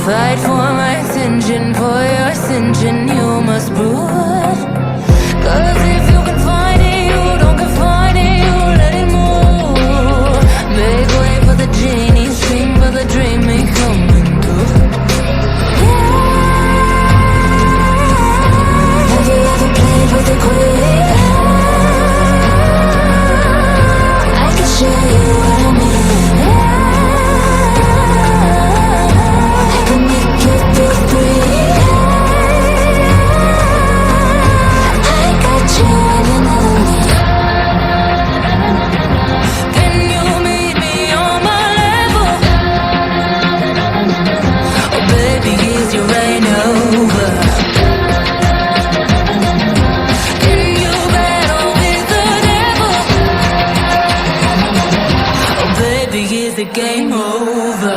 Fight for my attention, for your ascension, you must prove. Cause if you can find it, you don't confine it, you let it move. Make way for the genie, scream for the dream, ain't coming through. Have you ever played with a queen? I can show you what I mean. I can make you feel free. I got you when you never leave. Can you meet me on my level? Oh baby, is you rain over? Can you battle with the devil? Oh baby, is the game over?